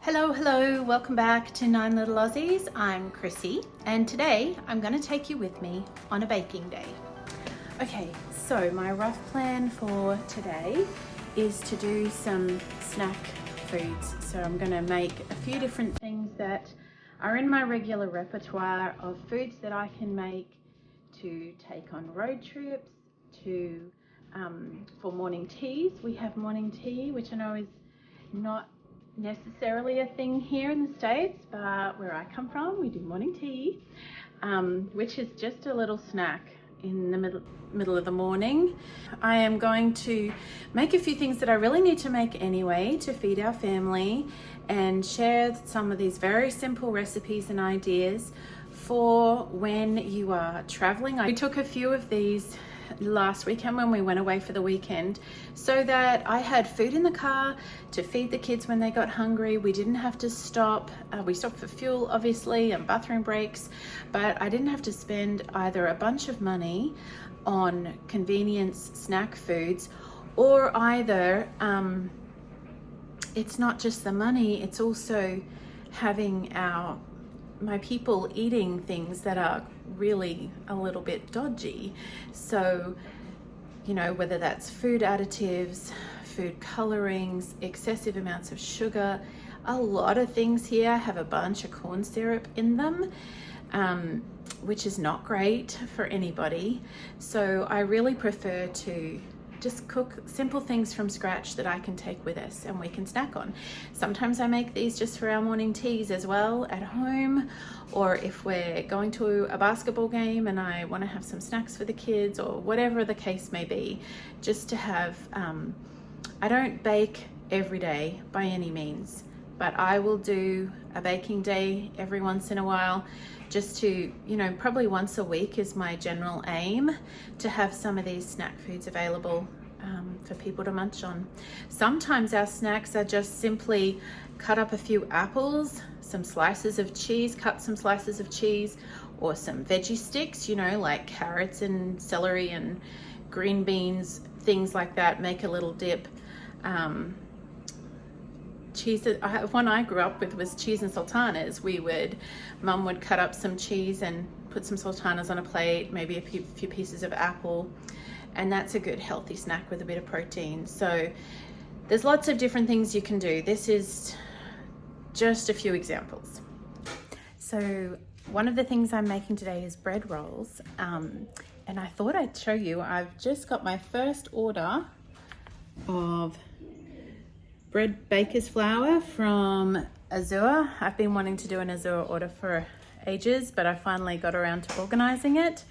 Hello, welcome back to 9 Little Aussies. I'm Chrissy, and today I'm going to take you with me on a baking day. Okay, so my rough plan for today is to do some snack foods. So I'm going to make a few different things that are in my regular repertoire of foods that I can make to take on road trips, for morning teas. We have morning tea, which I know is not necessarily a thing here in the States, but where I come from, we do morning tea, which is just a little snack in the middle of the morning. I am going to make a few things that I really need to make anyway to feed our family and share some of these very simple recipes and ideas for when you are traveling. I took a few of these last weekend when we went away for the weekend so that I had food in the car to feed the kids when they got hungry. We didn't have to stop. We stopped for fuel obviously and bathroom breaks, but I didn't have to spend either a bunch of money on convenience snack foods or either it's not just the money, it's also having my people eating things that are really a little bit dodgy. So, you know, whether that's food additives, food colorings, excessive amounts of sugar. A lot of things here have a bunch of corn syrup in them, which is not great for anybody. So I really prefer to just cook simple things from scratch that I can take with us and we can snack on. Sometimes I make these just for our morning teas as well at home, or if we're going to a basketball game and I want to have some snacks for the kids or whatever the case may be, just to have, I don't bake every day by any means, but I will do a baking day every once in a while just to, you know, probably once a week is my general aim to have some of these snack foods available for people to munch on. Sometimes our snacks are just simply cut up a few apples, some slices of cheese, cut some slices of cheese, or some veggie sticks, you know, like carrots and celery and green beans, things like that, make a little dip. Cheese, one I grew up with was cheese and sultanas. Mum would cut up some cheese and put some sultanas on a plate, maybe a few pieces of apple, and that's a good healthy snack with a bit of protein. So there's lots of different things you can do. This is just a few examples. So one of the things I'm making today is bread rolls, and I thought I'd show you. I've just got my first order of bread baker's flour from Azure. I've been wanting to do an Azure order for ages, but I finally got around to organizing it.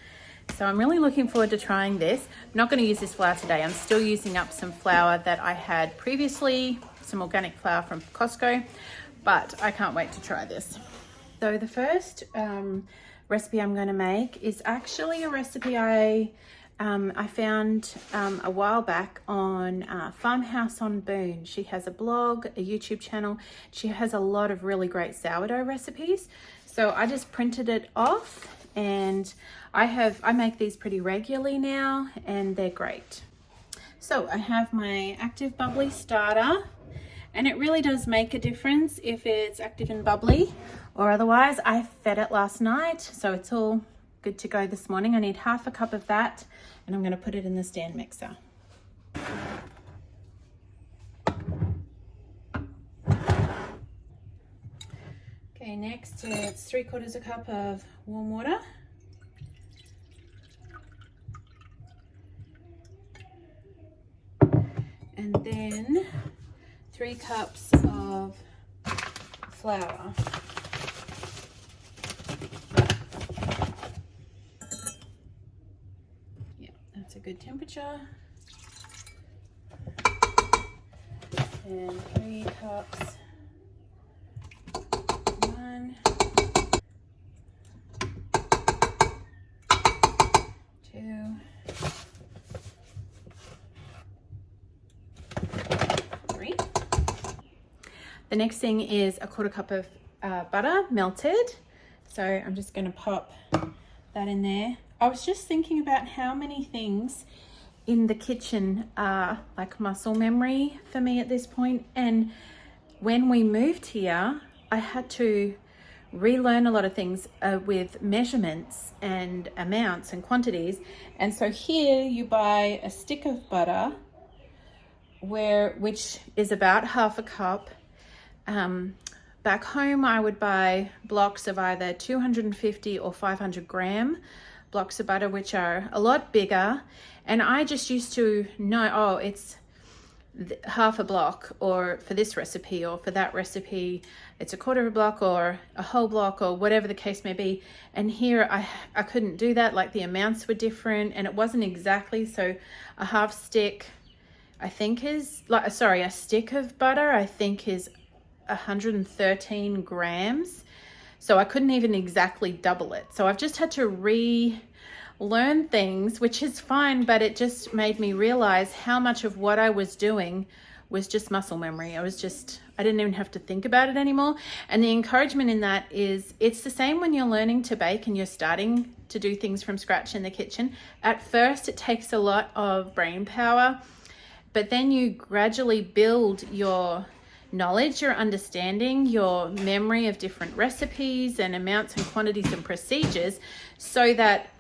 So I'm really looking forward to trying this. I'm not going to use this flour today. I'm still using up some flour that I had previously, some organic flour from Costco, but I can't wait to try this. So the first recipe I'm going to make is actually a recipe I found a while back on Farmhouse on Boone. She has a blog, a YouTube channel. She has a lot of really great sourdough recipes. So I just printed it off, and I make these pretty regularly now, and they're great. So I have my active bubbly starter, and it really does make a difference if it's active and bubbly, or otherwise. I fed it last night, so it's all good to go this morning. I need half a cup of that, and I'm going to put it in the stand mixer. Okay, next it's 3/4 cup of warm water. And then 3 cups of flour. That's a good temperature. And 3 cups. 1, 2, 3. The next thing is a 1/4 cup of butter melted. So I'm just going to pop that in there. I was just thinking about how many things in the kitchen are like muscle memory for me at this point, and when we moved here, I had to relearn a lot of things with measurements and amounts and quantities. And so here you buy a stick of butter, which is about half a cup. Back home, I would buy blocks of either 250 or 500 gram blocks of butter, which are a lot bigger. And I just used to know, oh, it's half a block, or for this recipe, or for that recipe, it's a quarter of a block or a whole block, or whatever the case may be. And here I couldn't do that. Like the amounts were different and it wasn't exactly. So a half stick, I think is like, sorry, a stick of butter, I think is 113 grams. So I couldn't even exactly double it. So I've just had to relearn things, which is fine, but it just made me realize how much of what I was doing was just muscle memory. I didn't even have to think about it anymore. And the encouragement in that is, it's the same when you're learning to bake and you're starting to do things from scratch in the kitchen. At first, it takes a lot of brain power, but then you gradually build your knowledge, your understanding, your memory of different recipes and amounts and quantities and procedures, so that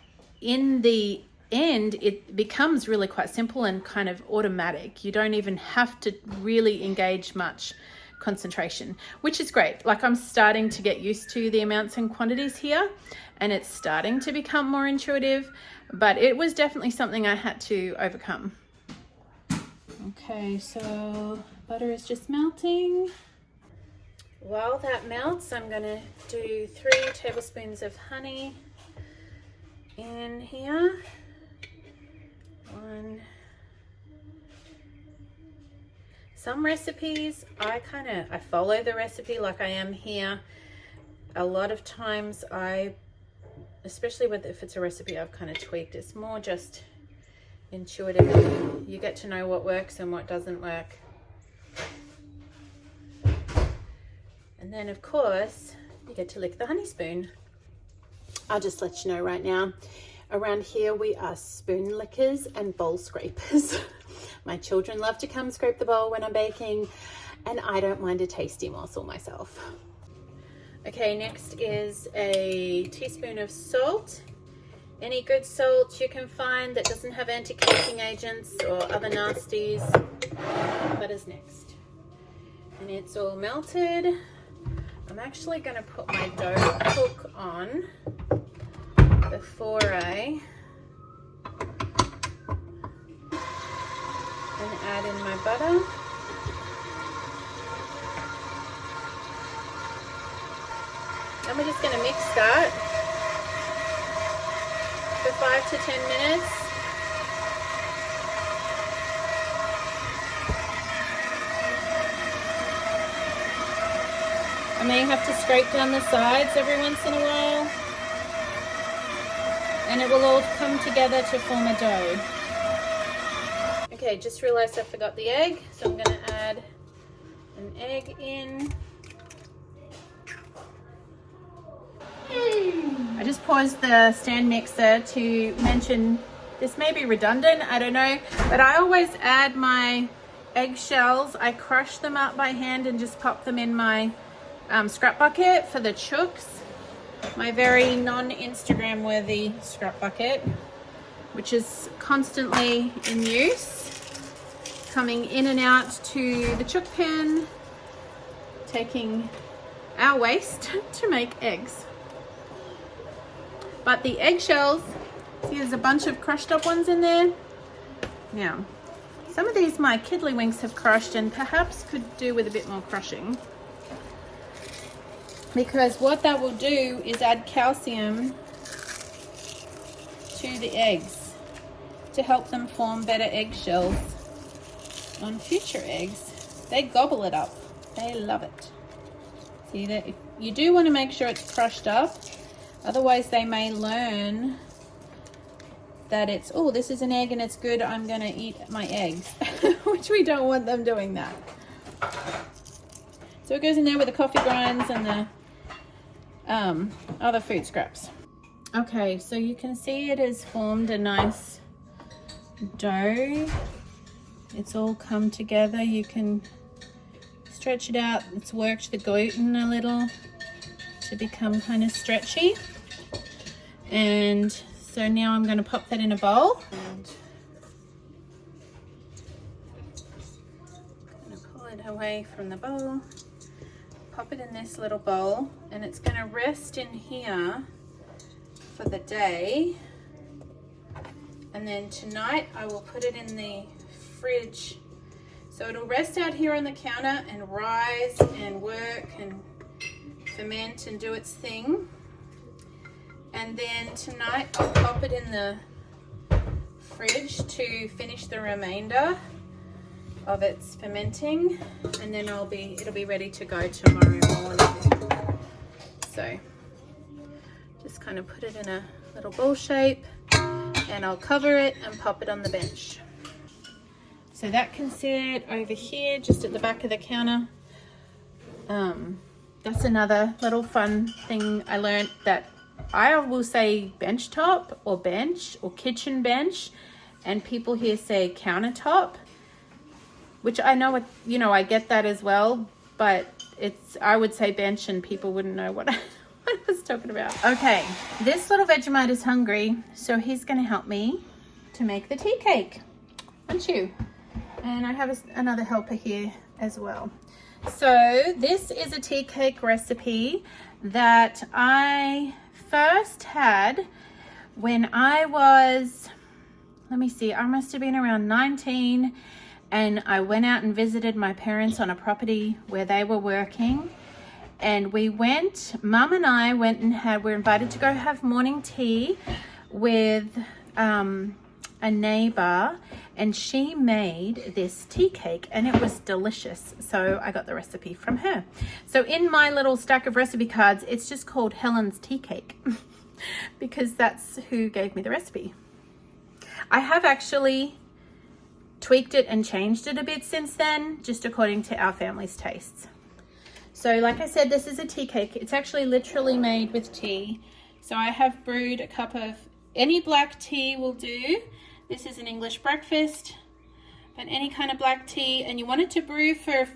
in the end it becomes really quite simple and kind of automatic. You don't even have to really engage much concentration, which is great. Like, I'm starting to get used to the amounts and quantities here, and it's starting to become more intuitive, but it was definitely something I had to overcome. Okay, so butter is just melting. While that melts, I'm gonna do 3 tablespoons of honey in here. 1. Some recipes, I follow the recipe like I am here. A lot of times especially if it's a recipe I've kind of tweaked, it's more just intuitive. You get to know what works and what doesn't work. And then of course, you get to lick the honey spoon. I'll just let you know right now, around here we are spoon lickers and bowl scrapers. My children love to come scrape the bowl when I'm baking, and I don't mind a tasty morsel myself. Okay, next is a teaspoon of salt. Any good salt you can find that doesn't have anti-caking agents or other nasties. Butter's next. And it's all melted. I'm actually going to put my dough cook on before I add in my butter. And we're just going to mix that for 5 to 10 minutes. I may have to scrape down the sides every once in a while, and it will all come together to form a dough. Okay, just realized I forgot the egg, so I'm going to add an egg in. I just paused the stand mixer to mention, this may be redundant, I don't know, but I always add my eggshells. I crush them up by hand and just pop them in my scrap bucket for the chooks. My very non-Instagram worthy scrap bucket, which is constantly in use, coming in and out to the chook pan, taking our waste to make eggs. But the eggshells, see, there's a bunch of crushed up ones in there. Now, some of these my kiddlywinks have crushed and perhaps could do with a bit more crushing, because what that will do is add calcium to the eggs to help them form better eggshells on future eggs. They gobble it up. They love it. See that? You do want to make sure it's crushed up. Otherwise, they may learn that it's, oh, this is an egg and it's good, I'm going to eat my eggs, which we don't want them doing that. So it goes in there with the coffee grinds and the other food scraps. Okay, so you can see it has formed a nice dough. It's all come together. You can just stretch it out. It's worked the gluten a little to become kind of stretchy. And so now I'm going to pop that in a bowl. And I'm going to pull it away from the bowl. Pop it in this little bowl, and it's going to rest in here for the day. And then tonight I will put it in the fridge. So it'll rest out here on the counter and rise and work and ferment and do its thing. And then tonight I'll pop it in the fridge to finish the remainder of its fermenting, and then it'll be ready to go tomorrow morning. So just kind of put it in a little bowl shape, and I'll cover it and pop it on the bench. So that can sit over here just at the back of the counter. That's another little fun thing I learned, that I will say bench top or bench or kitchen bench, and people here say countertop, which I know, I get that as well, but I would say bench and people wouldn't know what I was talking about. Okay, this little Vegemite is hungry, so he's going to help me to make the tea cake, aren't you? And I have another helper here as well. So this is a tea cake recipe that I first had when I was, I must have been around 19, and I went out and visited my parents on a property where they were working. And Mum and I went and were invited to go have morning tea with a neighbor, and she made this tea cake, and it was delicious. So I got the recipe from her. So in my little stack of recipe cards, it's just called Helen's tea cake because that's who gave me the recipe. I have actually tweaked it and changed it a bit since then, just according to our family's tastes. So like I said, this is a tea cake. It's actually literally made with tea. So I have brewed a cup of any black tea will do. This is an English breakfast, but any kind of black tea, and you want it to brew for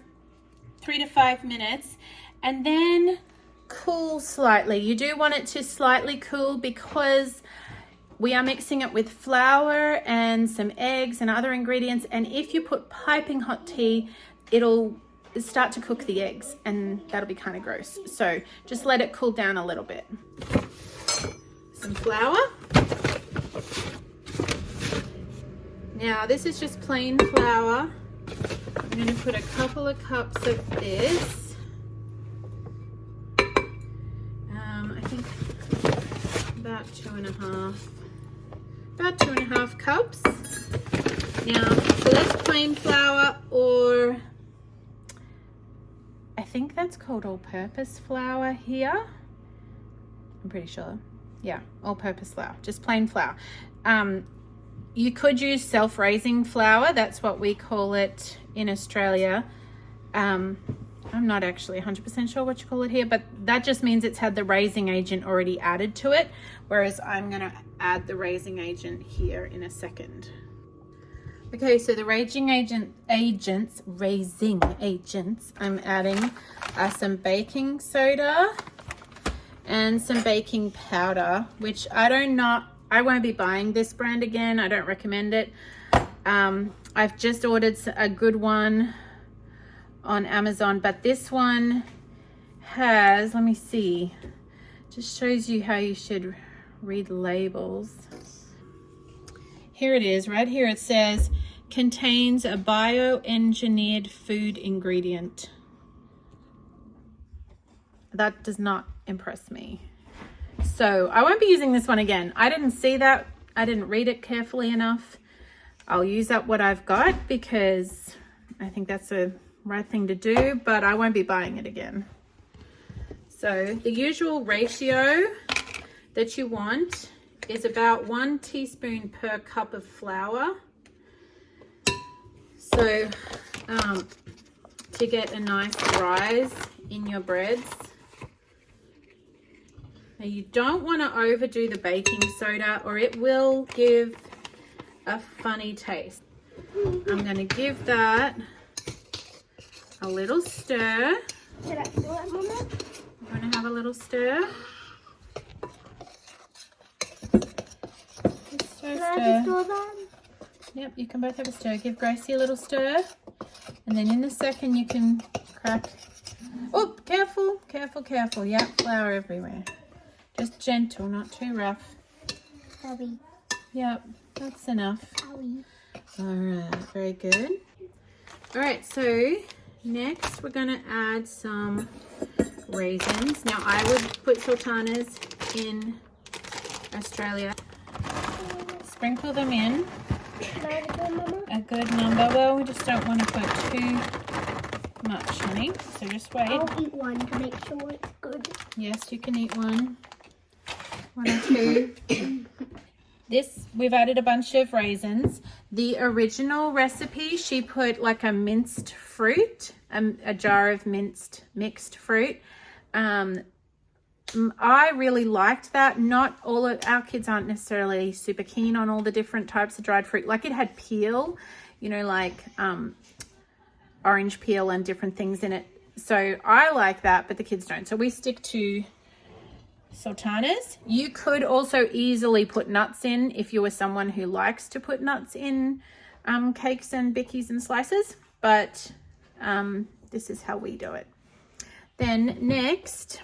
3 to 5 minutes and then cool slightly. You do want it to slightly cool because we are mixing it with flour and some eggs and other ingredients, and if you put piping hot tea, it'll start to cook the eggs, and that'll be kind of gross. So just let it cool down a little bit. Some flour. Now this is just plain flour. I'm going to put a couple of cups of this. I think about 2.5 cups. Now, so that's plain flour, or I think that's called all-purpose flour here. I'm pretty sure. Yeah, all-purpose flour, just plain flour. You could use self-raising flour. That's what we call it in Australia. I'm not actually 100% sure what you call it here, but that just means it's had the raising agent already added to it, whereas I'm going to add the raising agent here in a second. Okay, so the raising agents, I'm adding some baking soda and some baking powder, which I won't be buying this brand again. I don't recommend it. I've just ordered a good one on Amazon, but this one has, let me see, just shows you how you should read labels. Here it is, right here it says, contains a bioengineered food ingredient. That does not impress me. So I won't be using this one again. I didn't see that. I didn't read it carefully enough. I'll use up what I've got because I think that's the right thing to do, but I won't be buying it again. So the usual ratio that you want is about 1 teaspoon per cup of flour. So to get a nice rise in your breads. Now you don't want to overdo the baking soda or it will give a funny taste. I'm going to give that a little stir. Should I do that, Mama? I'm going to have a little stir. Stir, Can I just do that? Yep, you can both have a stir. Give Gracie a little stir. And then in a second you can crack. Oh, careful, careful, careful. Yep, flour everywhere. Just gentle, not too rough. Owie. Yep, that's enough. Owie. All right, very good. All right, so next we're going to add some raisins. Now I would put sultanas in Australia. Sprinkle them in. A good number. Well, we just don't want to put too much, honey. So just wait. I'll eat one to make sure it's good. Yes, you can eat one. One or two. This, we've added a bunch of raisins. The original recipe, she put like a minced fruit, a jar of mixed fruit. I really liked that. Not all of our kids aren't necessarily super keen on all the different types of dried fruit. Like it had peel, you know, like orange peel and different things in it. So I like that, but the kids don't. So we stick to sultanas. You could also easily put nuts in if you were someone who likes to put nuts in cakes and bickies and slices, but this is how we do it. Then next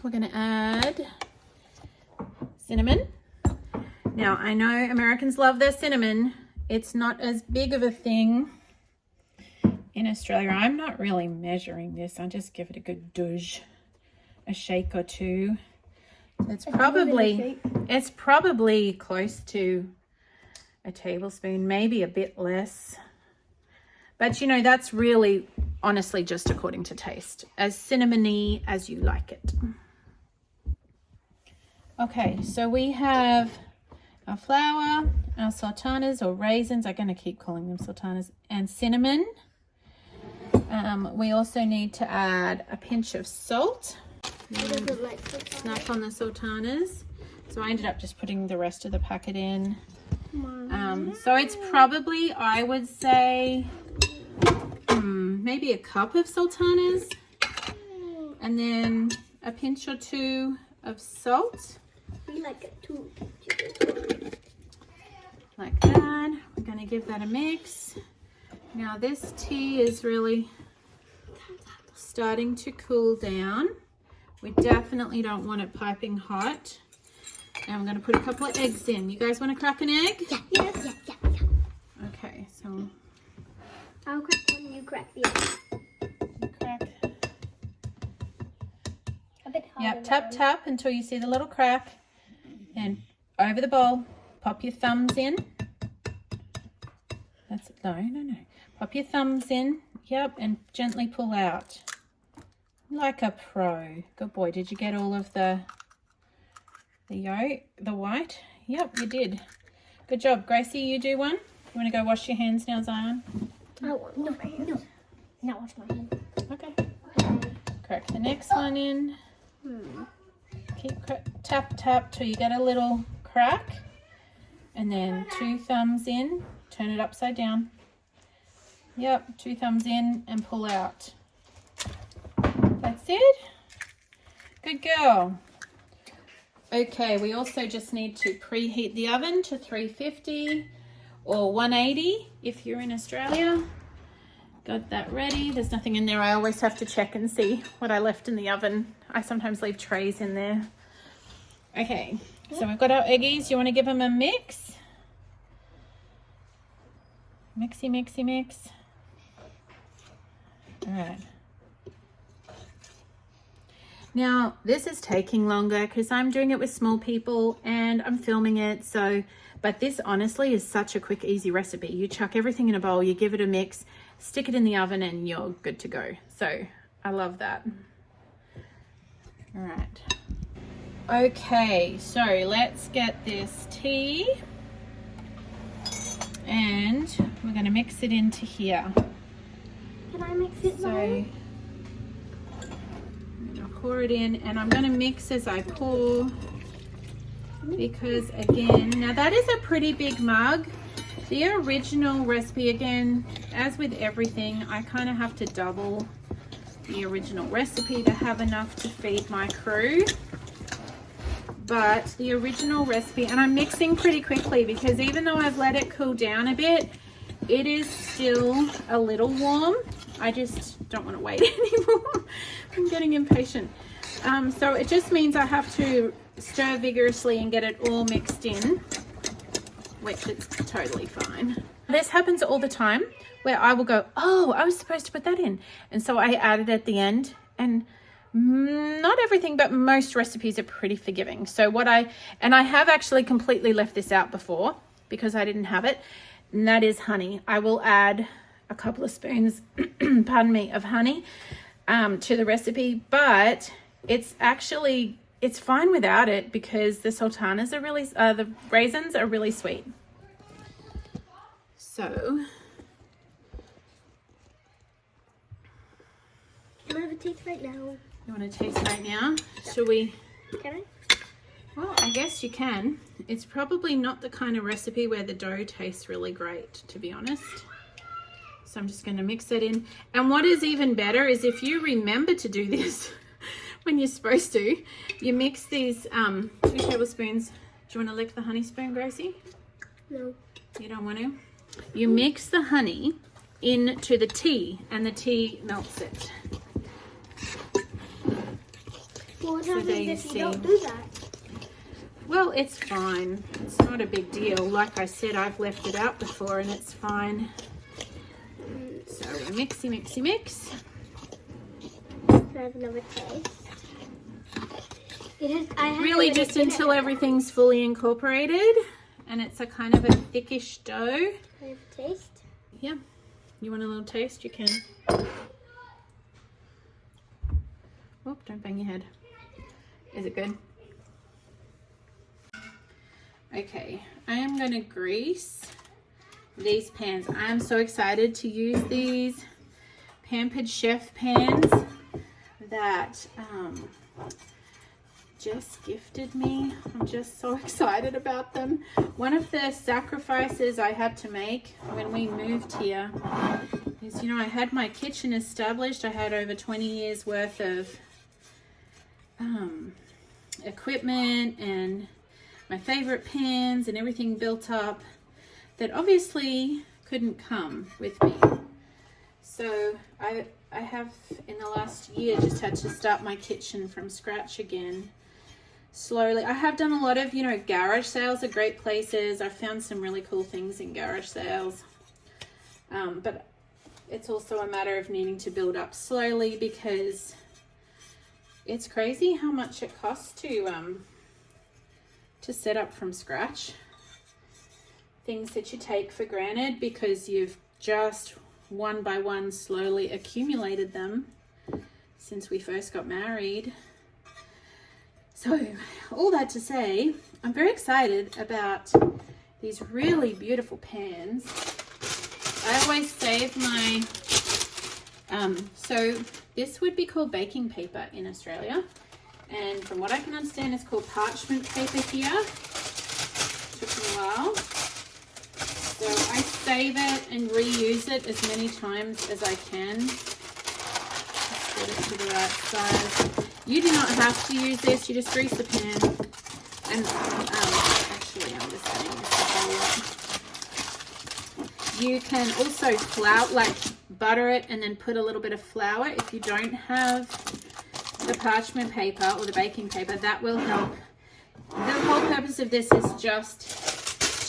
we're going to add cinnamon. Now I know Americans love their cinnamon. It's not as big of a thing in Australia. I'm not really measuring this. I'll just give it a good douche. A shake or two. It's probably close to a tablespoon, maybe a bit less. But you know, that's really honestly just according to taste. As cinnamony as you like it. Okay, so we have our flour, our sultanas or raisins. I'm going to keep calling them sultanas, and cinnamon. We also need to add a pinch of salt. Snap on the sultanas. So I ended up just putting the rest of the packet in. So it's probably, I would say, maybe a cup of sultanas, and then a pinch or two of salt. We like it too. Like that. We're going to give that a mix. Now this tea is really starting to cool down. We definitely don't want it piping hot. And I'm going to put a couple of eggs in. You guys want to crack an egg? Yeah. Okay, so I'll crack one, you crack the other. you crack. A bit harder. Yep, tap until you see the little crack. And over the bowl, pop your thumbs in. That's it. No. Pop your thumbs in. Yep, and gently pull out. Like a pro. Good boy. Did you get all of the yolk, the white? Yep, you did. Good job. Gracie, you do one. You want to go wash your hands now, Zion? No. Not wash my hands. Okay. Crack the next one in. Keep tap till you get a little crack. And then 2 thumbs in. Turn it upside down. Yep, 2 thumbs in and pull out. That's it. Good girl. Okay, we also just need to preheat the oven to 350 or 180 if you're in Australia. Got that ready. There's nothing in there. I always have to check and see what I left in the oven. I sometimes leave trays in there. Okay, so we've got our eggies. You want to give them a mix? Mix. All right. Now, this is taking longer because I'm doing it with small people and I'm filming it. But this honestly is such a quick, easy recipe. You chuck everything in a bowl, you give it a mix, stick it in the oven, and you're good to go. So I love that. All right. Okay, so let's get this tea and we're going to mix it into here. Can I mix it now? Pour it in, and I'm going to mix as I pour because again, now that is a pretty big mug. The original recipe, again, as with everything, I kind of have to double the original recipe to have enough to feed my crew. But the original recipe, and I'm mixing pretty quickly because even though I've let it cool down a bit, it is still a little warm. I just don't want to wait anymore. I'm getting impatient. So it just means I have to stir vigorously and get it all mixed in, which is totally fine. This happens all the time where I will go, oh, I was supposed to put that in. And so I add it at the end, and not everything, but most recipes are pretty forgiving. So I have actually completely left this out before because I didn't have it, and that is honey. I will add a couple of spoons, pardon me, of honey to the recipe, but it's fine without it because the sultanas are really, the raisins are really sweet. So, Can I have a taste right now? you want to taste right now? Should we? Can I? Well, I guess you can. It's probably not the kind of recipe where the dough tastes really great, to be honest. So I'm just going to mix it in. And what is even better is if you remember to do this when you're supposed to, you mix these 2 tablespoons. Do you want to lick the honey spoon, Gracie? No. You don't want to? You mix the honey into the tea, and the tea melts it. Well, what So happens there you if see. you don't do that? Well, it's fine. It's not a big deal. Like I said, I've left it out before and it's fine. So we mixy, mixy, mix. Can I have another taste? It is. Really just until everything's fully incorporated and it's a kind of a thickish dough. Can I have a taste? Yeah. You want a little taste? You can. Oh, don't bang your head. Is it good? Okay, I am going to grease these pans. I am so excited to use these Pampered Chef pans that Jess gifted me. I'm just so excited about them. One of the sacrifices I had to make when we moved here is, you know, I had my kitchen established. I had over 20 years worth of equipment and my favorite pans and everything built up that obviously couldn't come with me. So I have in the last year just had to start my kitchen from scratch again slowly. I have done a lot of, you know, garage sales are great places. I've found some really cool things in garage sales. But it's also a matter of needing to build up slowly because it's crazy how much it costs to set up from scratch. Things that you take for granted because you've just one by one slowly accumulated them since we first got married. So all that to say, I'm very excited about these really beautiful pans. I always save my, so this would be called baking paper in Australia. And from what I can understand, it's called parchment paper here. Took me a while. So I save it and reuse it as many times as I can. Just get it to the right size. You do not have to use this. You just grease the pan. And actually, I'm just adding this a whole lot. You can also flour, like butter it and then put a little bit of flour. If you don't have the parchment paper or the baking paper, that will help. The whole purpose of this is just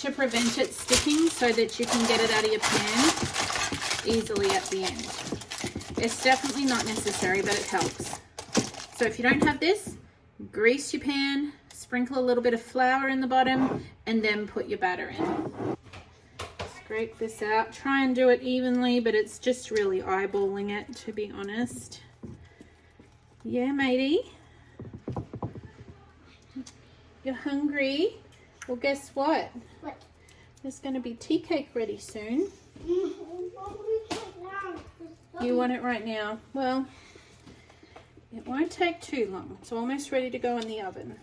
to prevent it sticking so that you can get it out of your pan easily at the end. It's definitely not necessary, but it helps. So if you don't have this, grease your pan, sprinkle a little bit of flour in the bottom, and then put your batter in. Scrape this out. Try and do it evenly, but it's just really eyeballing it, to be honest. Yeah, matey? You're hungry? Well, guess what? What? There's going to be tea cake ready soon. You want it right now? Well, it won't take too long. It's almost ready to go in the oven.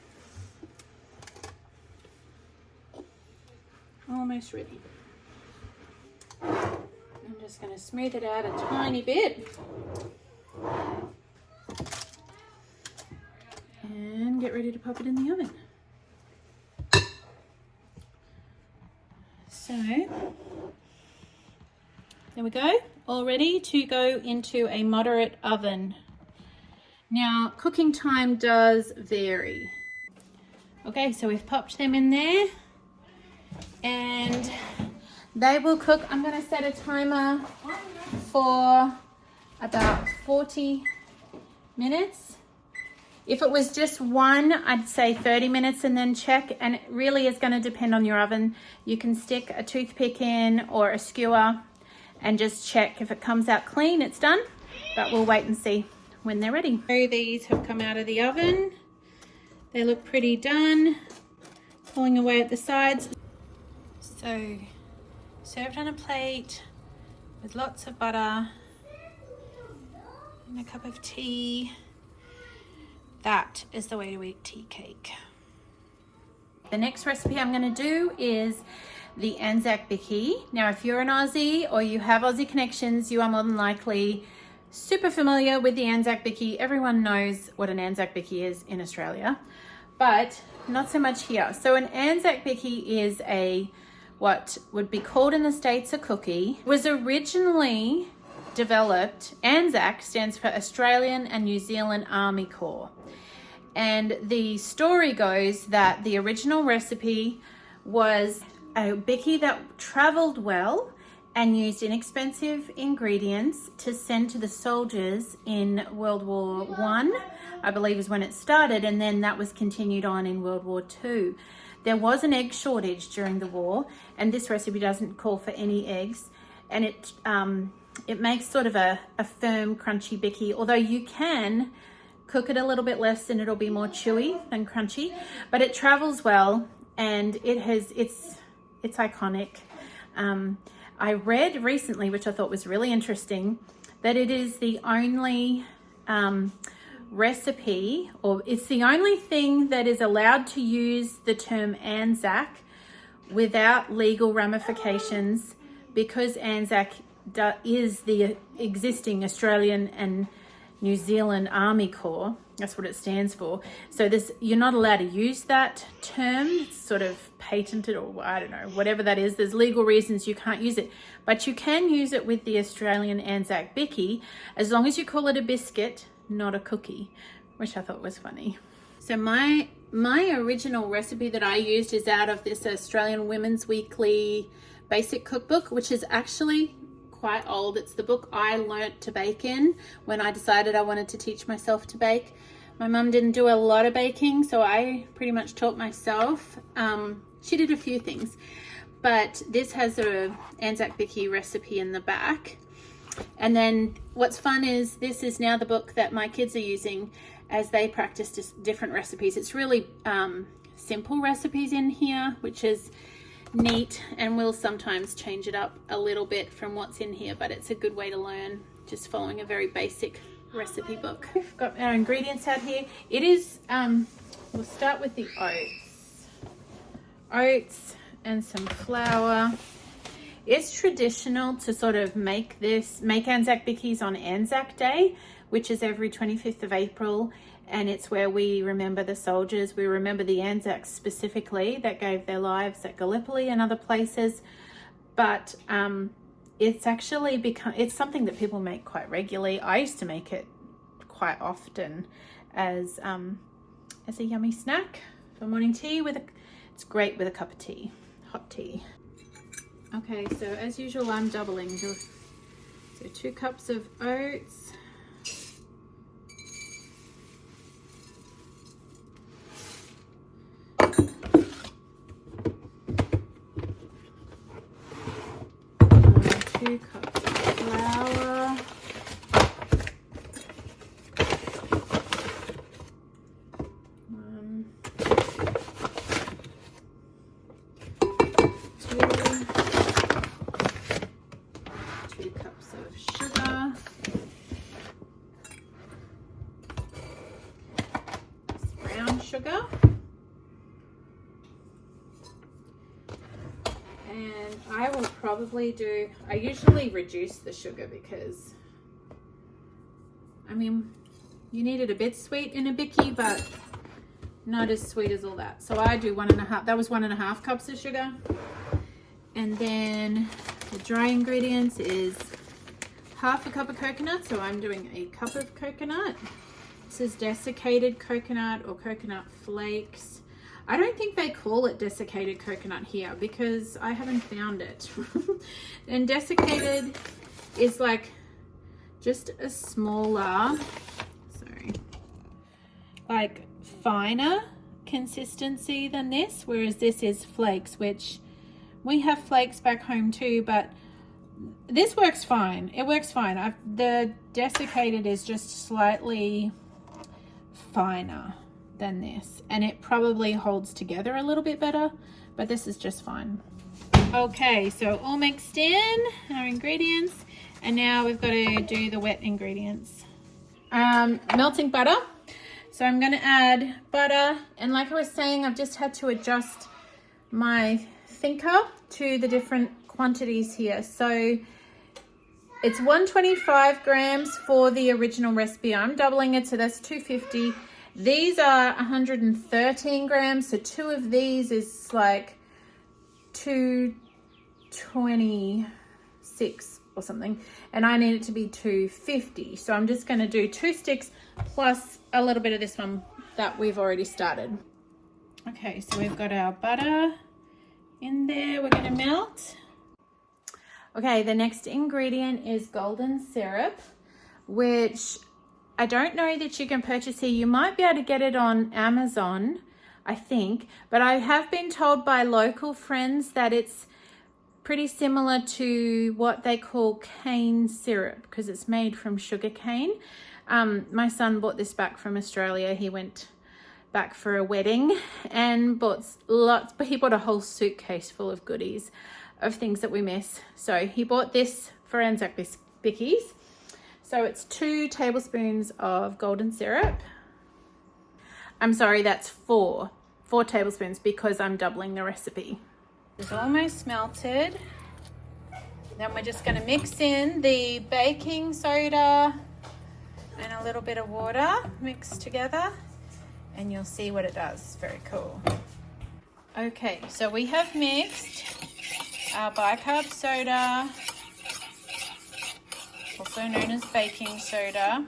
Almost ready. just going to smooth it out a tiny bit. And get ready to pop it in the oven. So, there we go. All ready to go into a moderate oven. Now, cooking time does vary. Okay, so we've popped them in there and they will cook. I'm going to set a timer for about 40 minutes. If it was just one, I'd say 30 minutes and then check, and it really is going to depend on your oven. You can stick a toothpick in or a skewer and just check. If it comes out clean, it's done, but we'll wait and see when they're ready. So these have come out of the oven. They look pretty done, pulling away at the sides. So served on a plate with lots of butter and a cup of tea. That is the way to eat tea cake. The next recipe I'm going to do is the Anzac bicky. Now, if you're an Aussie or you have Aussie connections, you are more than likely super familiar with the Anzac bicky. Everyone knows what an Anzac bicky is in Australia, but not so much here. So an Anzac bicky is what would be called in the States a cookie. It was originally developed, Anzac stands for Australian and New Zealand Army Corps. And the story goes that the original recipe was a bicky that traveled well and used inexpensive ingredients to send to the soldiers in World War I believe is when it started, and then that was continued on in World War II. There was an egg shortage during the war, and this recipe doesn't call for any eggs, and it makes sort of a firm, crunchy bicky, although you can cook it a little bit less and it'll be more chewy than crunchy, but it travels well and it's iconic. I read recently, which I thought was really interesting, that it is the only recipe, or it's the only thing that is allowed to use the term Anzac without legal ramifications, because Anzac is the existing Australian and New Zealand Army Corps. That's what it stands for. So you're not allowed to use that term. It's sort of patented, or I don't know, whatever that is. There's legal reasons you can't use it, but you can use it with the Australian Anzac bicky as long as you call it a biscuit, not a cookie, which I thought was funny. So my original recipe that I used is out of this Australian Women's Weekly basic cookbook, which is actually quite old. It's the book I learnt to bake in when I decided I wanted to teach myself to bake. My mum didn't do a lot of baking, so I pretty much taught myself. She did a few things, but this has a Anzac bicky recipe in the back. And then what's fun is this is now the book that my kids are using as they practice different recipes. It's really simple recipes in here, which is neat, and we'll sometimes change it up a little bit from what's in here, but it's a good way to learn, just following a very basic recipe book. We've got our ingredients out here. It is, we'll start with the oats and some flour. It's traditional to sort of make Anzac bickies on Anzac Day, which is every 25th of April. And it's where we remember the soldiers. We remember the Anzacs specifically that gave their lives at Gallipoli and other places. But it's actually it's something that people make quite regularly. I used to make it quite often as a yummy snack for morning tea. It's great with a cup of tea, hot tea. Okay, so as usual, I'm doubling. So 2 cups of oats. Two cups of flour. Two cups of sugar. Brown sugar. And I will probably do, I usually reduce the sugar because, I mean, you need it a bit sweet in a bicky, but not as sweet as all that. So I do 1.5, that was 1.5 cups of sugar. And then the dry ingredients is 1/2 cup of coconut. So I'm doing 1 cup of coconut. This is desiccated coconut or coconut flakes. I don't think they call it desiccated coconut here because I haven't found it. And desiccated is like just a smaller, like finer consistency than this, whereas this is flakes, which we have flakes back home too, but this works fine. It works fine. The desiccated is just slightly finer than this, and it probably holds together a little bit better, but this is just fine. Okay, so all mixed in our ingredients, and now we've got to do the wet ingredients. Melting butter. So I'm going to add butter, and like I was saying, I've just had to adjust my thinker to the different quantities here. So it's 125 grams for the original recipe. I'm doubling it, so that's 250. These are 113 grams, so 2 of these is like 226 or something, and I need it to be 250. So I'm just going to do 2 sticks plus a little bit of this one that we've already started. Okay, so we've got our butter in there. We're going to melt. Okay, the next ingredient is golden syrup, which I don't know that you can purchase here. You might be able to get it on Amazon, I think, but I have been told by local friends that it's pretty similar to what they call cane syrup because it's made from sugar cane. My son bought this back from Australia. He went back for a wedding and bought lots, but he bought a whole suitcase full of goodies of things that we miss. So he bought this for Anzac bickies. So it's 2 tablespoons of golden syrup. I'm sorry, that's 4 tablespoons because I'm doubling the recipe. It's almost melted. Then we're just going to mix in the baking soda and a little bit of water mixed together, and you'll see what it does. It's very cool. Okay, so we have mixed our bicarb soda, also known as baking soda,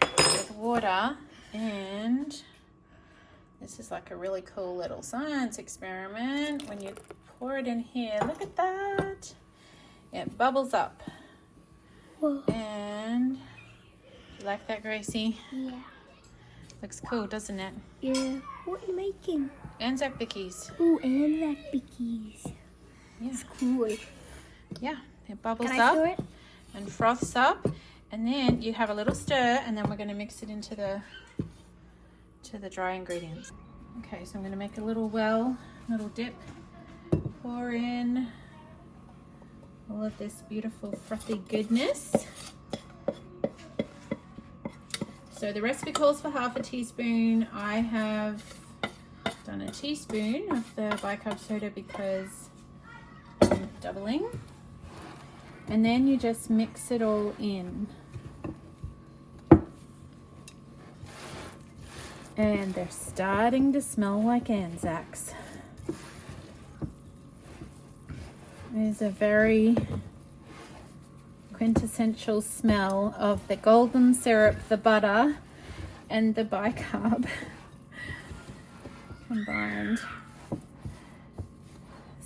with water, and this is like a really cool little science experiment. When you pour it in here, look at that. It bubbles up. Whoa. And you like that, Gracie? Yeah. Looks cool, doesn't it? Yeah. What are you making? Anzac bickies. Oh, Anzac bickies. Yeah. It's cool. Yeah, it bubbles Can I up stir it? and froths up, and then you have a little stir, and then we're going to mix it into the dry ingredients. Okay, so I'm going to make a little dip, pour in all of this beautiful frothy goodness. So the recipe calls for 1/2 teaspoon. I have done a teaspoon of the bicarb soda because I'm doubling. And then you just mix it all in. And they're starting to smell like Anzacs. There's a very quintessential smell of the golden syrup, the butter, and the bicarb combined.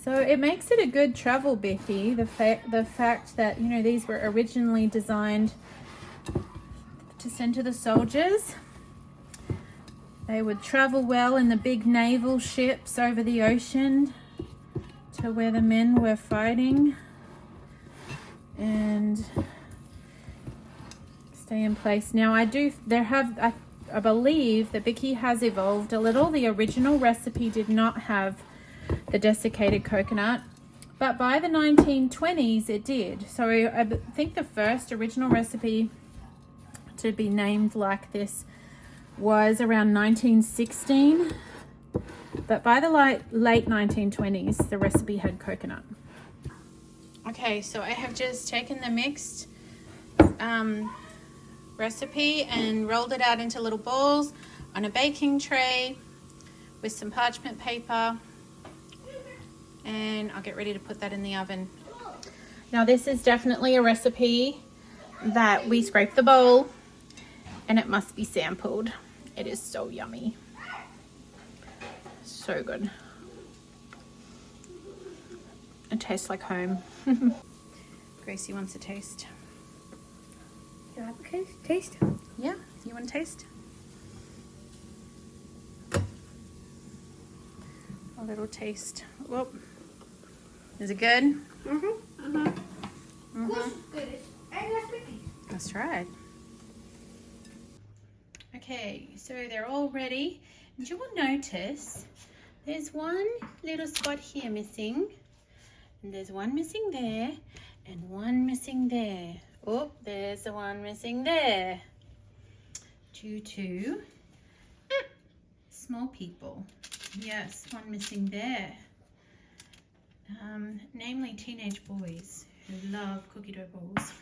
So it makes it a good travel bicky, the fact that, you know, these were originally designed to send to the soldiers. They would travel well in the big naval ships over the ocean to where the men were fighting and stay in place. Now I believe the bicky has evolved a little. The original recipe did not have the desiccated coconut, but by the 1920s it did. So I think the first original recipe to be named like this was around 1916, but by the late 1920s the recipe had coconut. Okay, so I have just taken the mixed recipe and rolled it out into little balls on a baking tray with some parchment paper, and I'll get ready to put that in the oven. Now this is definitely a recipe that we scrape the bowl and it must be sampled. It is so yummy. So good. It tastes like home. Gracie wants a taste. Can I have a taste? Yeah, you want to taste? A little taste. Whoop. Is it good? That's right. Okay, so they're all ready. And you will notice there's one little spot here missing. And there's one missing there. And one missing there. Oh, there's the one missing there. Due to small people. Yes, one missing there. Namely teenage boys who love cookie dough balls.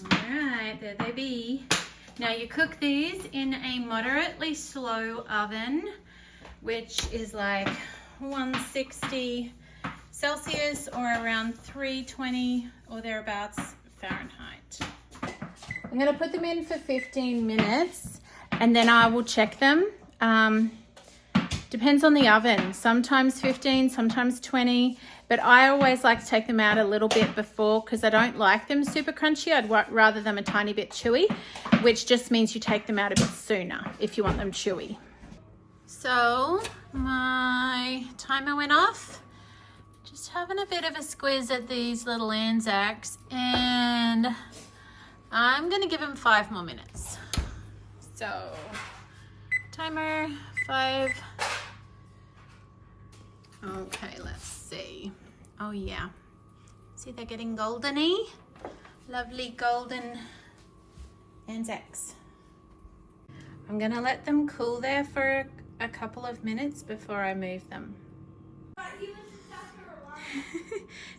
Alright, there they be. Now you cook these in a moderately slow oven, which is like 160 Celsius or around 320 or thereabouts Fahrenheit. I'm going to put them in for 15 minutes and then I will check them. Depends on the oven, sometimes 15, sometimes 20, but I always like to take them out a little bit before because I don't like them super crunchy. I'd rather them a tiny bit chewy, which just means you take them out a bit sooner if you want them chewy. So my timer went off. Just having a bit of a squeeze at these little Anzacs, and I'm gonna give them 5 more minutes. So timer 5. Okay, let's see. Oh yeah, see they're getting goldeny. Lovely golden Anzacs. I'm gonna let them cool there for a couple of minutes before I move them.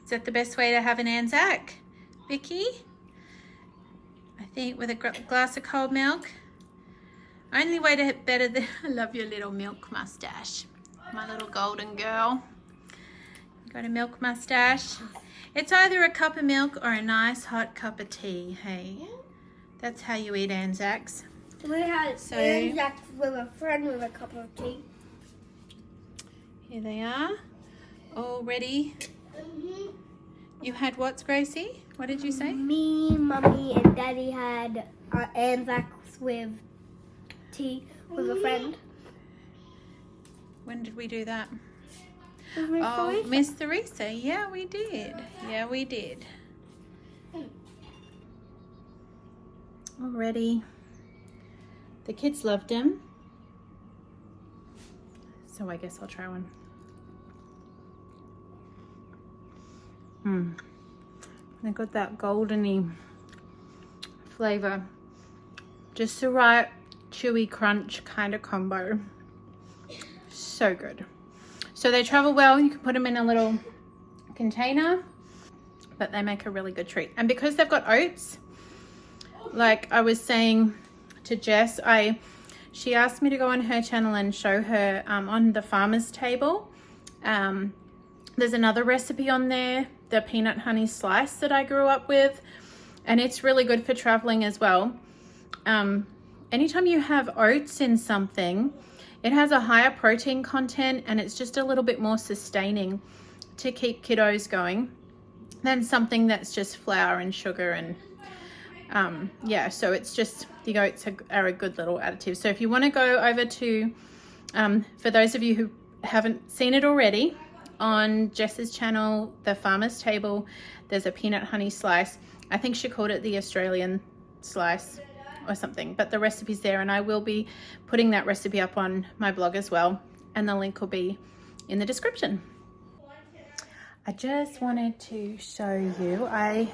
Is that the best way to have an Anzac, Vicky? I think with a glass of cold milk. Only way to hit better than, I love your little milk mustache. My little golden girl. You got a milk mustache. It's either a cup of milk or a nice hot cup of tea, hey? That's how you eat Anzacs. We had Anzacs with a friend with a cup of tea. Here they are, all ready. You had what, Gracie? What did you say? Me, Mommy, and Daddy had Anzacs with tea with a friend. When did we do that? Oh, Miss Theresa. Yeah, we did. Yeah, we did. Already. The kids loved them. So I guess I'll try one. They got that goldeny flavor. Just the right chewy crunch kind of combo. So good. So they travel well. You can put them in a little container, but they make a really good treat. And because they've got oats, like I was saying to Jess, she asked me to go on her channel and show her on the farmer's table. There's another recipe on there, the peanut honey slice that I grew up with, and it's really good for traveling as well. Anytime you have oats in something, it has a higher protein content and it's just a little bit more sustaining to keep kiddos going than something that's just flour and sugar and yeah, so it's just, the oats are a good little additive. So if you want to go over to, for those of you who haven't seen it already, on Jess's channel, the farmer's table, there's a peanut honey slice. I think she called it the Australian slice or something, but the recipe's there, and I will be putting that recipe up on my blog as well, and the link will be in the description. I just wanted to show you, I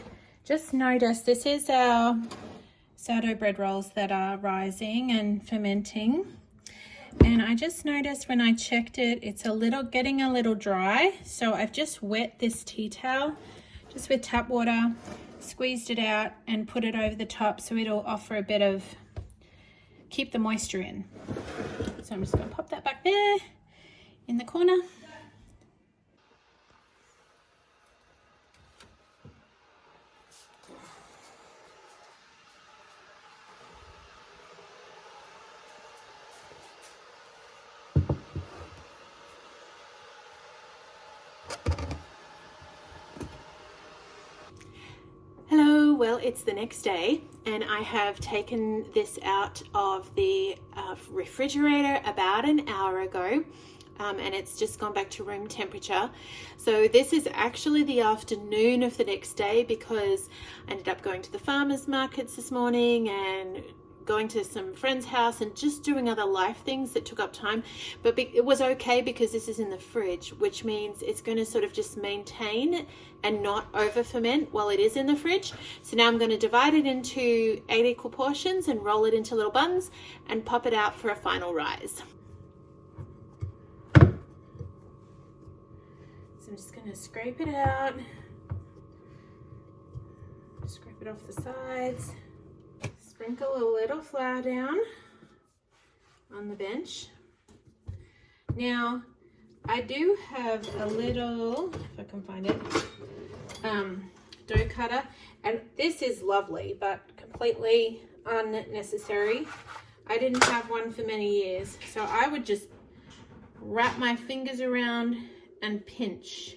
just noticed this is our sourdough bread rolls that are rising and fermenting, And I just noticed when I checked it, it's getting a little dry. So I've just wet this tea towel just with tap water, squeezed it out and put it over the top so it'll offer a bit of, keep the moisture in. So I'm just gonna pop that back there in the corner. Hello, well, it's the next day and I have taken this out of the refrigerator about an hour ago, and it's just gone back to room temperature. So this is actually the afternoon of the next day because I ended up going to the farmers markets this morning and going to some friend's house and just doing other life things that took up time. But it was okay because this is in the fridge, which means it's going to sort of just maintain and not over ferment while it is in the fridge. So now I'm going to divide it into 8 equal portions and roll it into little buns and pop it out for a final rise. So I'm just going to scrape it out, scrape it off the sides, sprinkle a little flour down on the bench. Now, I do have a little, if I can find it, dough cutter, and this is lovely, but completely unnecessary. I didn't have one for many years, so I would just wrap my fingers around and pinch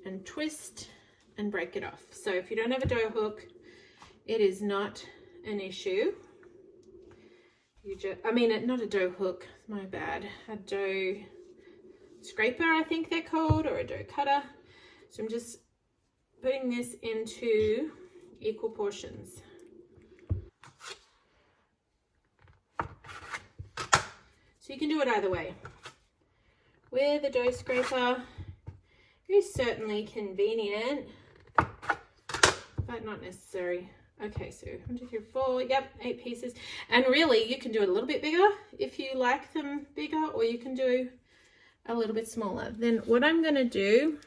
and twist and break it off. So if you don't have a dough hook, it is not an issue. You just, not a dough hook, my bad, a dough scraper, I think they're called, or a dough cutter. So I'm just putting this into equal portions. So you can do it either way. With a dough scraper, it is certainly convenient, but not necessary. Okay, so 1, 2, 3, 4, yep, 8 pieces. And really, you can do it a little bit bigger if you like them bigger, or you can do a little bit smaller. Then what I'm gonna do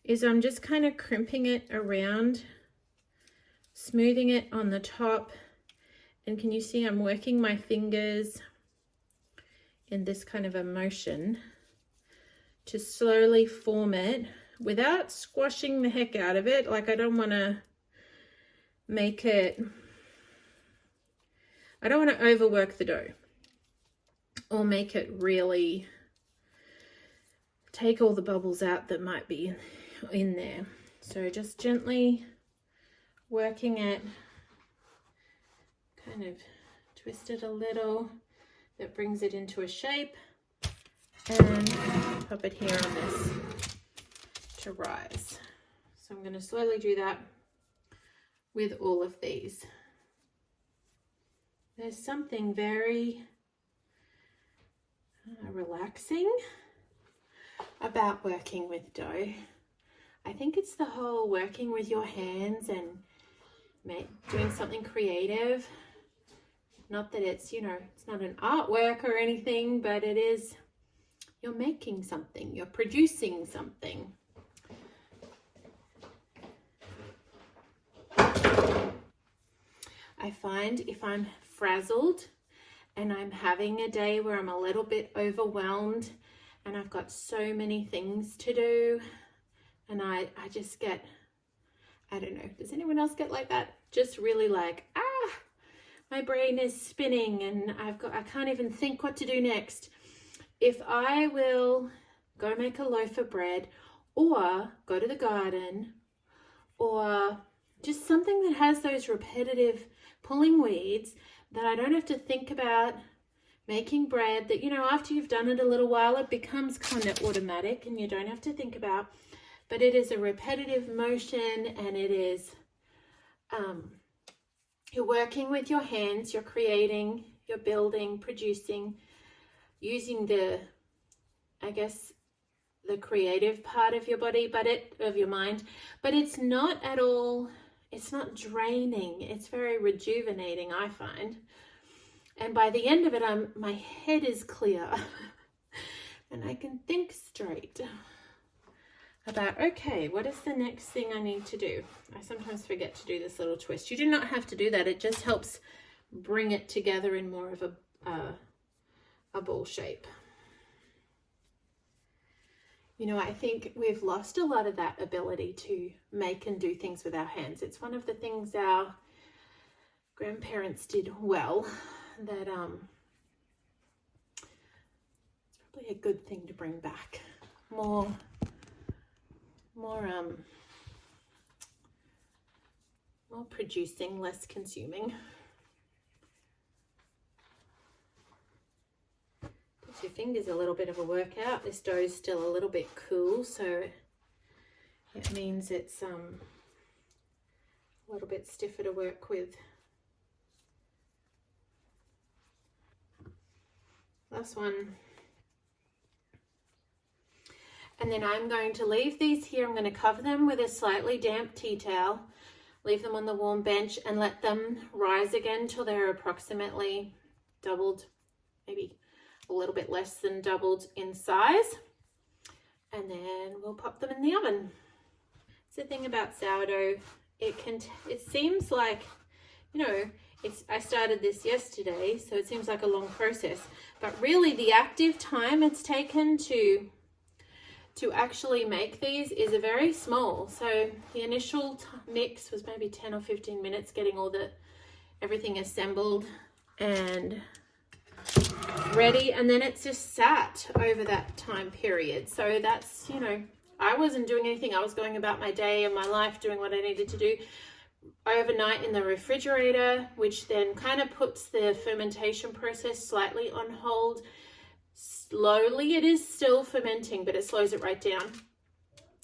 is I'm just kind of crimping it around, smoothing it on the top. And can you see I'm working my fingers in this kind of a motion to slowly form it without squashing the heck out of it. Like I don't want to overwork the dough or make it really take all the bubbles out that might be in there. So just gently working it, kind of twist it a little, that brings it into a shape, and pop it here on this to rise. So I'm going to slowly do that with all of these. There's something very relaxing about working with dough. I think it's the whole working with your hands and doing something creative. Not that it's, it's not an artwork or anything, but it is, you're making something, you're producing something. I find if I'm frazzled and I'm having a day where I'm a little bit overwhelmed and I've got so many things to do, and I just get, I don't know, does anyone else get like that? Just really like, my brain is spinning and I can't even think what to do next. If I will go make a loaf of bread or go to the garden or just something that has those repetitive pulling weeds that I don't have to think about making bread, that, after you've done it a little while, it becomes kind of automatic and you don't have to think about, but it is a repetitive motion, and it is, you're working with your hands, you're creating, you're building, producing, using the creative part of your body, of your mind, but it's not at all, it's not draining. It's very rejuvenating, I find. And by the end of it, my head is clear and I can think straight about, okay, what is the next thing I need to do? I sometimes forget to do this little twist. You do not have to do that. It just helps bring it together in more of a ball shape. You know, I think we've lost a lot of that ability to make and do things with our hands. It's one of the things our grandparents did well that it's probably a good thing to bring back. More producing, less consuming. Gives your fingers a little bit of a workout. This dough is still a little bit cool, so it means it's a little bit stiffer to work with. Last one. And then I'm going to leave these here. I'm going to cover them with a slightly damp tea towel, leave them on the warm bench and let them rise again till they're approximately doubled, maybe a little bit less than doubled in size. And then we'll pop them in the oven. It's the thing about sourdough. It seems like, you know, I started this yesterday, so it seems like a long process, but really the active time it's taken to actually make these is a very small. So the initial mix was maybe 10 or 15 minutes getting everything assembled and ready, and then it's just sat over that time period. So that's, you know, I wasn't doing anything. I was going about my day and my life, doing what I needed to do overnight in the refrigerator, which then kind of puts the fermentation process slightly on hold. Slowly, it is still fermenting, but it slows it right down.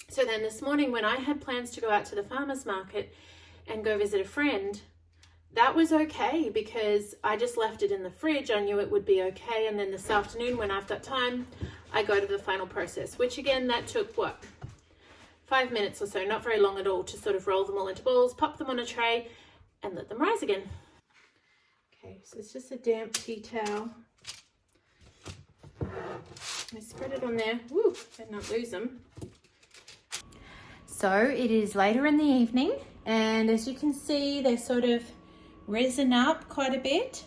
So then this morning when I had plans to go out to the farmer's market and go visit a friend, that was okay because I just left it in the fridge. I knew it would be okay. And then this afternoon when I've got time, I go to the final process, which again, that took what? 5 minutes or so, not very long at all, to sort of roll them all into balls, pop them on a tray and let them rise again. Okay, so it's just a damp tea towel. I spread it on there. Woo, better not lose them. So it is later in the evening, and as you can see, they're sort of risen up quite a bit.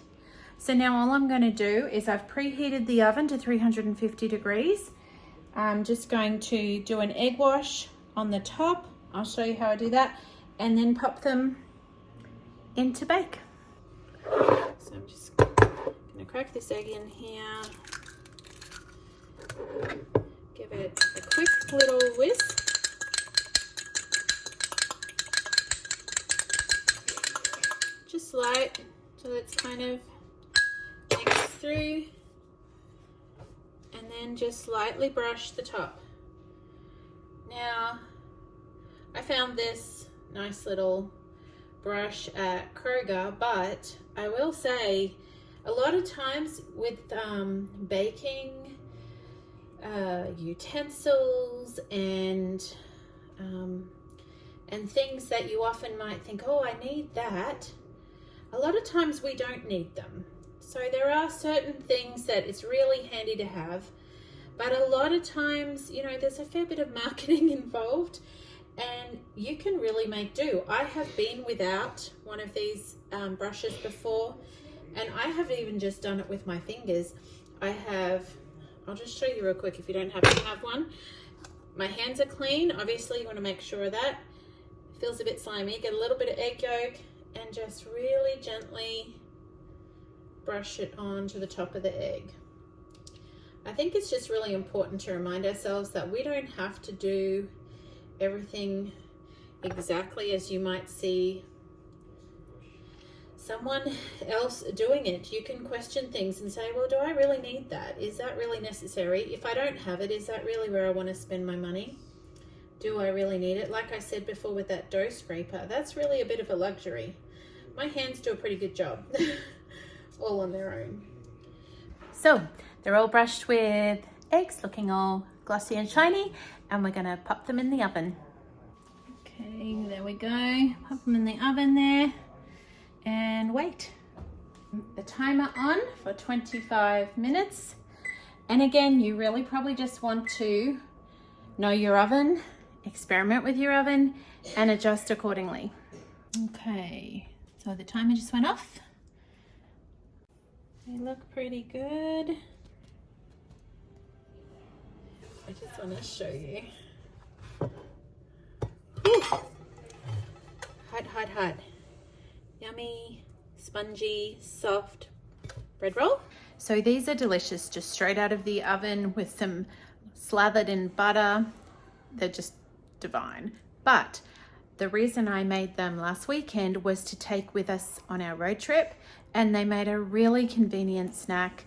So now all I'm going to do is I've preheated the oven to 350 degrees. I'm just going to do an egg wash on the top. I'll show you how I do that, and then pop them into bake. So I'm just going to crack this egg in here. Give it a quick little whisk. Just light so it's kind of mixed through, and then just lightly brush the top. Now, I found this nice little brush at Kroger, but I will say a lot of times with baking utensils and things that you often might think, oh, I need that. A lot of times we don't need them. So there are certain things that it's really handy to have, but a lot of times, you know, there's a fair bit of marketing involved and you can really make do. I have been without one of these brushes before, and I have even just done it with my fingers. I'll just show you real quick if you don't happen to have one. My hands are clean. Obviously, you want to make sure of that. It feels a bit slimy. Get a little bit of egg yolk and just really gently brush it onto the top of the egg. I think it's just really important to remind ourselves that we don't have to do everything exactly as you might see someone else doing it. You can question things and say, well, do I really need that? Is that really necessary? If I don't have it, is that really where I want to spend my money? Do I really need it? Like I said before with that dough scraper, that's really a bit of a luxury. My hands do a pretty good job, all on their own. So they're all brushed with eggs, looking all glossy and shiny, and we're gonna pop them in the oven. Okay, there we go. Pop them in the oven there and wait. The timer on for 25 minutes. And again, you really probably just want to know your oven, experiment with your oven, and adjust accordingly. Okay, so the timer just went off. They look pretty good. I just want to show you. Whew. Hot, hot, hot. Yummy, spongy, soft bread roll. So these are delicious, just straight out of the oven with some slathered in butter. They're just divine. But the reason I made them last weekend was to take with us on our road trip, and they made a really convenient snack.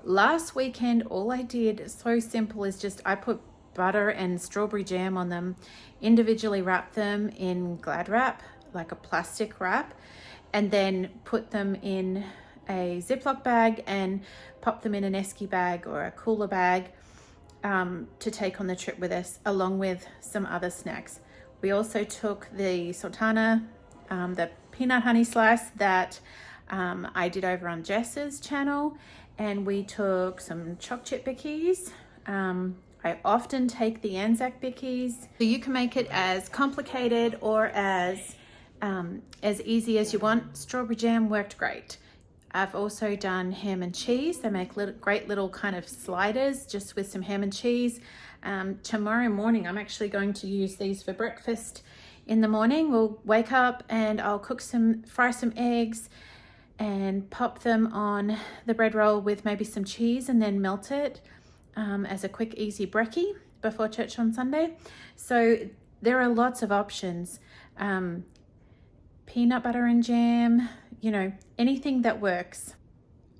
Last weekend, all I did, so simple, is just I put butter and strawberry jam on them, individually wrapped them in Glad wrap, like a plastic wrap, and then put them in a Ziploc bag and pop them in an esky bag or a cooler bag to take on the trip with us, along with some other snacks. We also took the sultana, the peanut honey slice that I did over on Jess's channel, and we took some choc chip bickies. I often take the Anzac bickies. So you can make it as complicated or as easy as you want. Strawberry jam worked great. I've also done ham and cheese. They make great little kind of sliders just with some ham and cheese. Tomorrow morning, I'm actually going to use these for breakfast. In the morning, we'll wake up and I'll fry some eggs and pop them on the bread roll with maybe some cheese and then melt it as a quick, easy brekkie before church on Sunday. So there are lots of options. Peanut butter and jam, anything that works.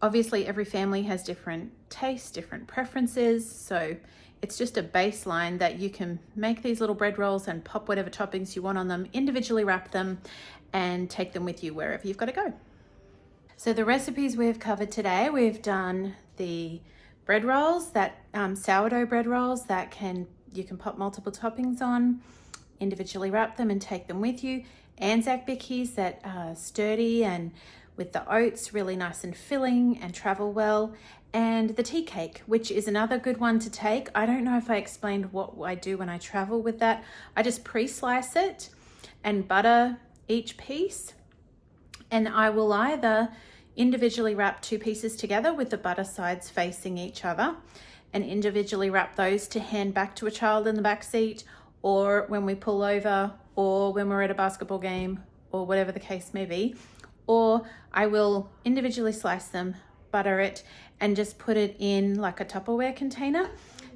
Obviously, every family has different tastes, different preferences. So it's just a baseline that you can make these little bread rolls and pop whatever toppings you want on them, individually wrap them, and take them with you wherever you've got to go. So the recipes we've covered today, we've done the bread rolls, that sourdough bread rolls that you can pop multiple toppings on, individually wrap them and take them with you. Anzac bickies that are sturdy and with the oats really nice and filling and travel well. And the tea cake, which is another good one to take. I don't know if I explained what I do when I travel with that. I just pre-slice it and butter each piece, and I will either individually wrap two pieces together with the butter sides facing each other and individually wrap those to hand back to a child in the back seat, or when we pull over, or when we're at a basketball game, or whatever the case may be. Or I will individually slice them, butter it, and just put it in like a Tupperware container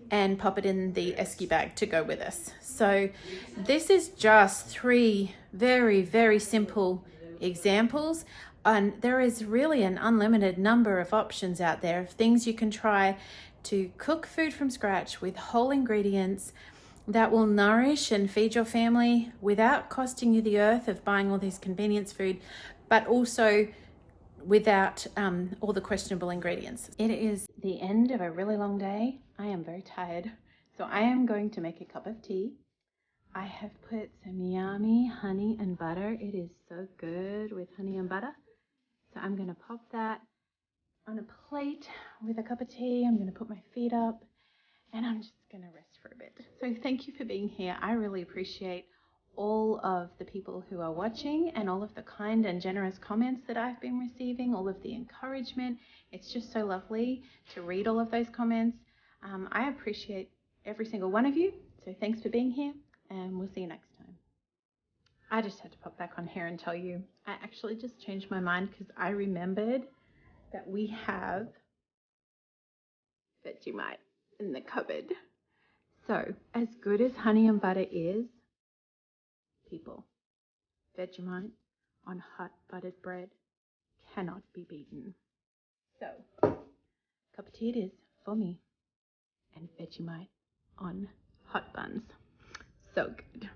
and pop it in the esky bag to go with us. So this is just 3 very, very simple examples. And there is really an unlimited number of options out there of things you can try to cook food from scratch with whole ingredients that will nourish and feed your family without costing you the earth of buying all this convenience food, but also without all the questionable ingredients. It is the end of a really long day. I am very tired, so I am going to make a cup of tea. I have put some yummy honey and butter. It is so good with honey and butter. So I'm going to pop that on a plate with a cup of tea. I'm going to put my feet up and I'm just going to rest for a bit. So thank you for being here. I really appreciate all of the people who are watching and all of the kind and generous comments that I've been receiving, all of the encouragement. It's just so lovely to read all of those comments. I appreciate every single one of you. So thanks for being here, and we'll see you next time. I just had to pop back on here and tell you, I actually just changed my mind because I remembered that we have Vegemite in the cupboard. So as good as honey and butter is, people, Vegemite on hot buttered bread cannot be beaten. So, cup of tea it is for me, and Vegemite on hot buns. So good.